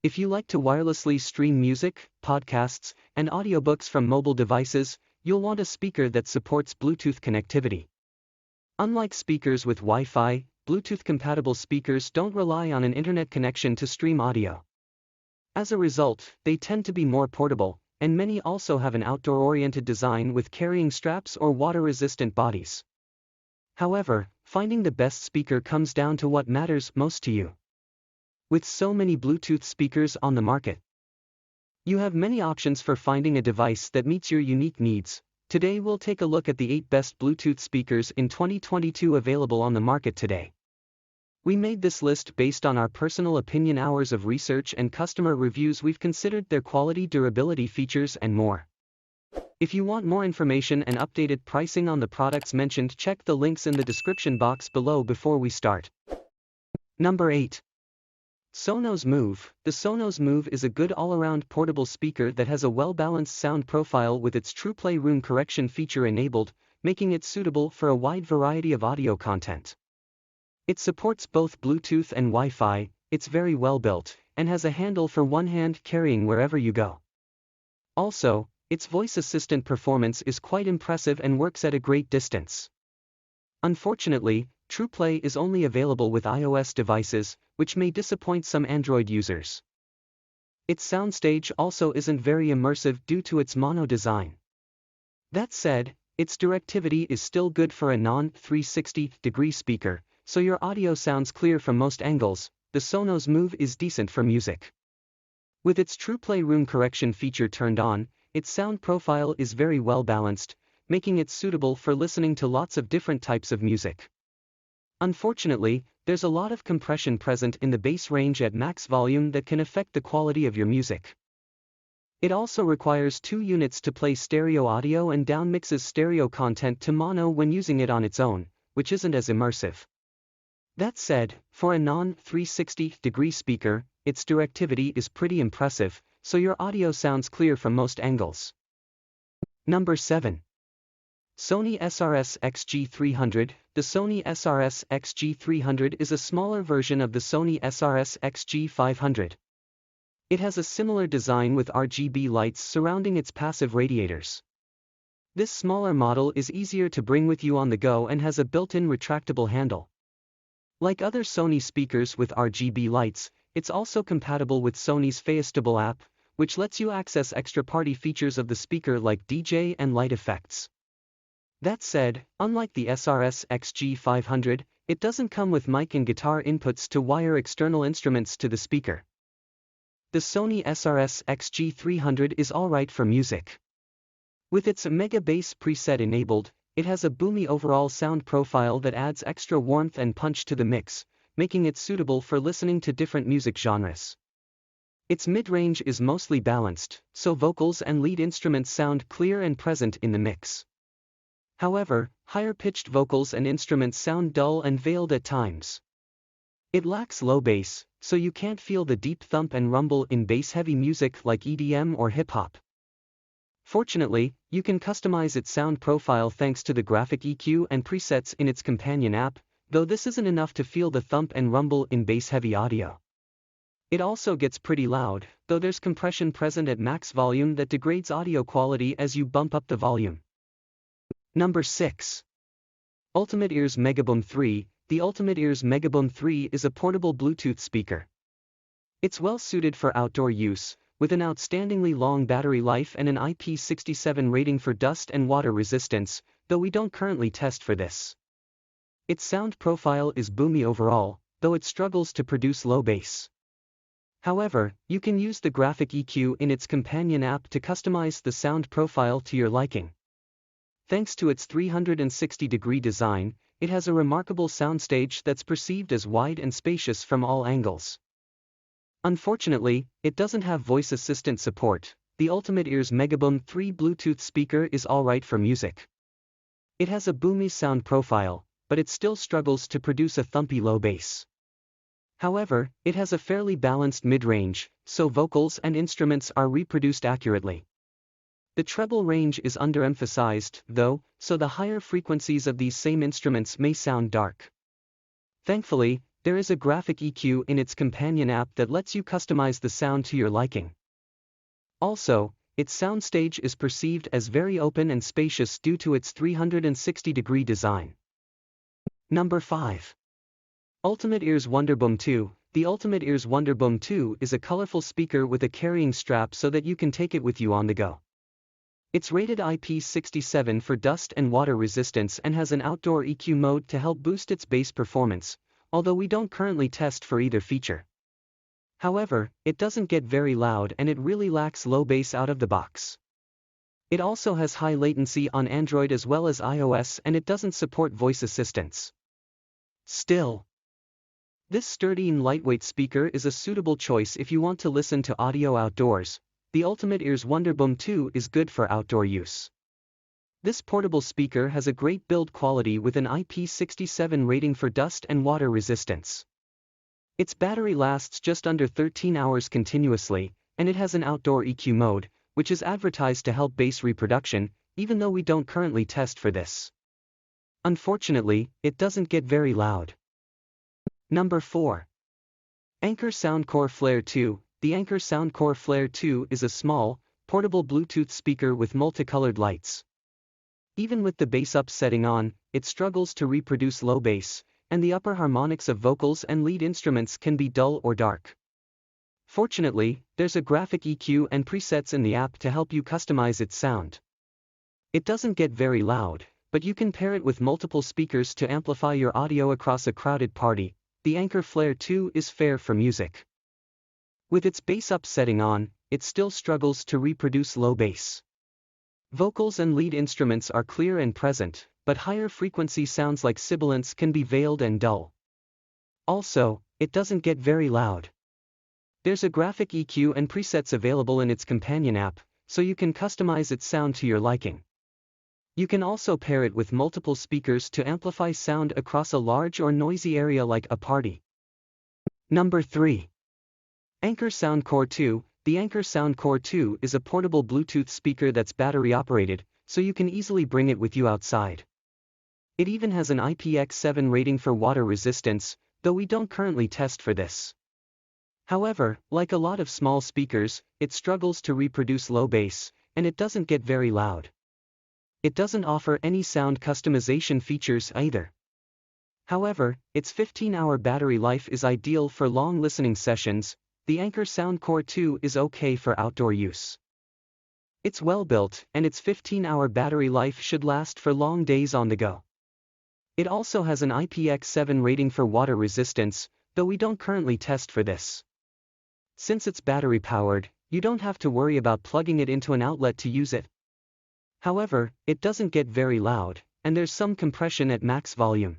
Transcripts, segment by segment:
If you like to wirelessly stream music, podcasts, and audiobooks from mobile devices, you'll want a speaker that supports Bluetooth connectivity. Unlike speakers with Wi-Fi, Bluetooth-compatible speakers don't rely on an internet connection to stream audio. As a result, they tend to be more portable, and many also have an outdoor-oriented design with carrying straps or water-resistant bodies. However, finding the best speaker comes down to what matters most to you. With so many Bluetooth speakers on the market, you have many options for finding a device that meets your unique needs. Today we'll take a look at the 8 best Bluetooth speakers in 2022 available on the market today. We made this list based on our personal opinion, hours of research and customer reviews. We've considered their quality, durability, features, and more. If you want more information and updated pricing on the products mentioned, check the links in the description box below. Before we start. Number 8. Sonos Move. The Sonos Move is a good all-around portable speaker that has a well-balanced sound profile with its TruePlay room correction feature enabled, making it suitable for a wide variety of audio content. It supports both Bluetooth and Wi-Fi, it's very well built, and has a handle for one-hand carrying wherever you go. Also, its voice assistant performance is quite impressive and works at a great distance. Unfortunately, TruePlay is only available with iOS devices, which may disappoint some Android users. Its soundstage also isn't very immersive due to its mono design. That said, its directivity is still good for a non-360-degree speaker, so your audio sounds clear from most angles. The Sonos Move is decent for music. With its TruePlay room correction feature turned on, its sound profile is very well balanced, making it suitable for listening to lots of different types of music. Unfortunately, there's a lot of compression present in the bass range at max volume that can affect the quality of your music. It also requires 2 units to play stereo audio and downmixes stereo content to mono when using it on its own, which isn't as immersive. That said, for a non-360-degree speaker, its directivity is pretty impressive, so your audio sounds clear from most angles. Number 7. Sony SRS XG300. The Sony SRS XG300 is a smaller version of the Sony SRS XG500. It has a similar design with RGB lights surrounding its passive radiators. This smaller model is easier to bring with you on the go and has a built-in retractable handle. Like other Sony speakers with RGB lights, it's also compatible with Sony's Feastable app, which lets you access extra party features of the speaker like DJ and light effects. That said, unlike the SRS XG500, it doesn't come with mic and guitar inputs to wire external instruments to the speaker. The Sony SRS XG300 is alright for music. With its Mega Bass preset enabled, it has a boomy overall sound profile that adds extra warmth and punch to the mix, making it suitable for listening to different music genres. Its mid-range is mostly balanced, so vocals and lead instruments sound clear and present in the mix. However, higher-pitched vocals and instruments sound dull and veiled at times. It lacks low bass, so you can't feel the deep thump and rumble in bass-heavy music like EDM or hip-hop. Fortunately, you can customize its sound profile thanks to the graphic EQ and presets in its companion app, though this isn't enough to feel the thump and rumble in bass-heavy audio. It also gets pretty loud, though there's compression present at max volume that degrades audio quality as you bump up the volume. Number 6. Ultimate Ears Megaboom 3. The Ultimate Ears Megaboom 3 is a portable Bluetooth speaker. It's well suited for outdoor use, with an outstandingly long battery life and an IP67 rating for dust and water resistance, though we don't currently test for this. Its sound profile is boomy overall, though it struggles to produce low bass. However, you can use the graphic EQ in its companion app to customize the sound profile to your liking. Thanks to its 360-degree design, it has a remarkable soundstage that's perceived as wide and spacious from all angles. Unfortunately, it doesn't have voice assistant support. The Ultimate Ears Megaboom 3 Bluetooth speaker is alright for music. It has a boomy sound profile, but it still struggles to produce a thumpy low bass. However, it has a fairly balanced mid-range, so vocals and instruments are reproduced accurately. The treble range is underemphasized, though, so the higher frequencies of these same instruments may sound dark. Thankfully, There is a graphic EQ in its companion app that lets you customize the sound to your liking. Also, its soundstage is perceived as very open and spacious due to its 360-degree design. Number 5. Ultimate Ears Wonderboom 2. The Ultimate Ears Wonderboom 2 is a colorful speaker with a carrying strap so that you can take it with you on the go. It's rated IP67 for dust and water resistance and has an outdoor EQ mode to help boost its bass performance, although we don't currently test for either feature. However, it doesn't get very loud and it really lacks low bass out of the box. It also has high latency on Android as well as iOS, and it doesn't support voice assistance. Still, this sturdy and lightweight speaker is a suitable choice if you want to listen to audio outdoors. The Ultimate Ears Wonderboom 2 is good for outdoor use. This portable speaker has a great build quality with an IP67 rating for dust and water resistance. Its battery lasts just under 13 hours continuously, and it has an outdoor EQ mode, which is advertised to help bass reproduction, even though we don't currently test for this. Unfortunately, it doesn't get very loud. Number 4. Anker Soundcore Flare 2. The Anker Soundcore Flare 2 is a small, portable Bluetooth speaker with multicolored lights. Even with the bass up setting on, it struggles to reproduce low bass, and the upper harmonics of vocals and lead instruments can be dull or dark. Fortunately, there's a graphic EQ and presets in the app to help you customize its sound. It doesn't get very loud, but you can pair it with multiple speakers to amplify your audio across a crowded party. The Anker Flare 2 is fair for music. With its bass up setting on, it still struggles to reproduce low bass. Vocals and lead instruments are clear and present, but higher frequency sounds like sibilants can be veiled and dull. Also, it doesn't get very loud. There's a graphic EQ and presets available in its companion app, so you can customize its sound to your liking. You can also pair it with multiple speakers to amplify sound across a large or noisy area like a party. Number 3. Anker Soundcore 2. The Anker Soundcore 2 is a portable Bluetooth speaker that's battery operated, so you can easily bring it with you outside. It even has an IPX7 rating for water resistance, though we don't currently test for this. However, like a lot of small speakers, it struggles to reproduce low bass, and it doesn't get very loud. It doesn't offer any sound customization features either. However, its 15-hour battery life is ideal for long listening sessions. The Anker Soundcore 2 is okay for outdoor use. It's well built, and its 15-hour battery life should last for long days on the go. It also has an IPX7 rating for water resistance, though we don't currently test for this. Since it's battery powered, you don't have to worry about plugging it into an outlet to use it. However, it doesn't get very loud, and there's some compression at max volume.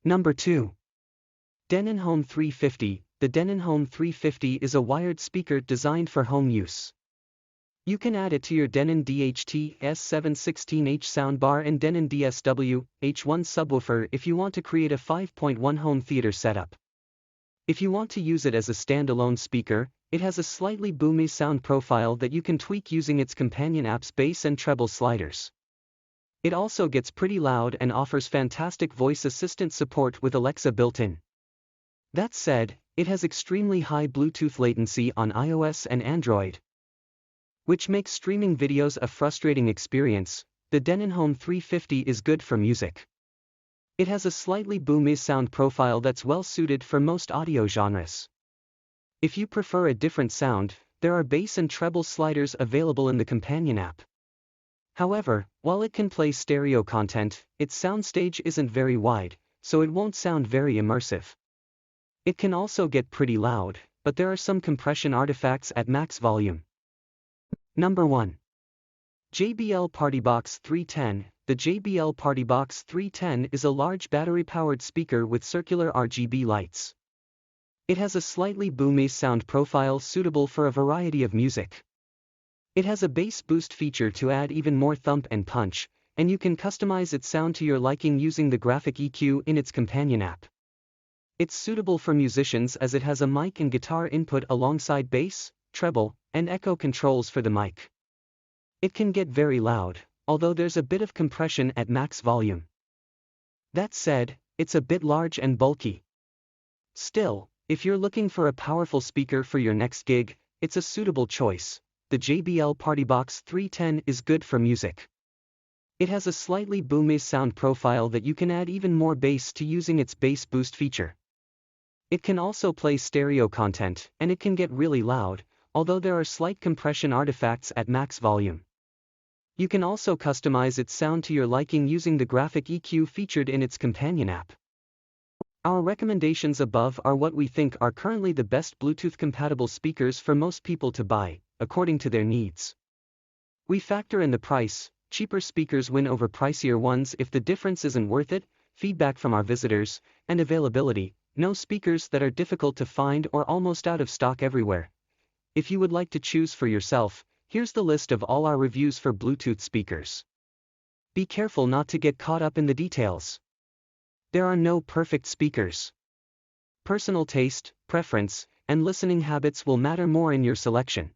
Number 2. Denon Home 350. The Denon Home 350 is a wired speaker designed for home use. You can add it to your Denon DHT S716H soundbar and Denon DSW H1 subwoofer if you want to create a 5.1 home theater setup. If you want to use it as a standalone speaker, it has a slightly boomy sound profile that you can tweak using its companion app's bass and treble sliders. It also gets pretty loud and offers fantastic voice assistant support with Alexa built-in. That said, it has extremely high Bluetooth latency on iOS and Android, which makes streaming videos a frustrating experience. The Denon Home 350 is good for music. It has a slightly boomy sound profile that's well suited for most audio genres. If you prefer a different sound, there are bass and treble sliders available in the companion app. However, while it can play stereo content, its soundstage isn't very wide, so it won't sound very immersive. It can also get pretty loud, but there are some compression artifacts at max volume. Number 1. JBL PartyBox 310. The JBL PartyBox 310 is a large battery-powered speaker with circular RGB lights. It has a slightly boomy sound profile suitable for a variety of music. It has a bass boost feature to add even more thump and punch, and you can customize its sound to your liking using the graphic EQ in its companion app. It's suitable for musicians as it has a mic and guitar input alongside bass, treble, and echo controls for the mic. It can get very loud, although there's a bit of compression at max volume. That said, it's a bit large and bulky. Still, if you're looking for a powerful speaker for your next gig, it's a suitable choice. The JBL PartyBox 310 is good for music. It has a slightly boomy sound profile that you can add even more bass to using its bass boost feature. It can also play stereo content, and it can get really loud, although there are slight compression artifacts at max volume. You can also customize its sound to your liking using the graphic EQ featured in its companion app. Our recommendations above are what we think are currently the best Bluetooth-compatible speakers for most people to buy, according to their needs. We factor in the price. Cheaper speakers win over pricier ones if the difference isn't worth it, feedback from our visitors, and availability. No speakers that are difficult to find or almost out of stock everywhere. If you would like to choose for yourself, here's the list of all our reviews for Bluetooth speakers. Be careful not to get caught up in the details. There are no perfect speakers. Personal taste, preference, and listening habits will matter more in your selection.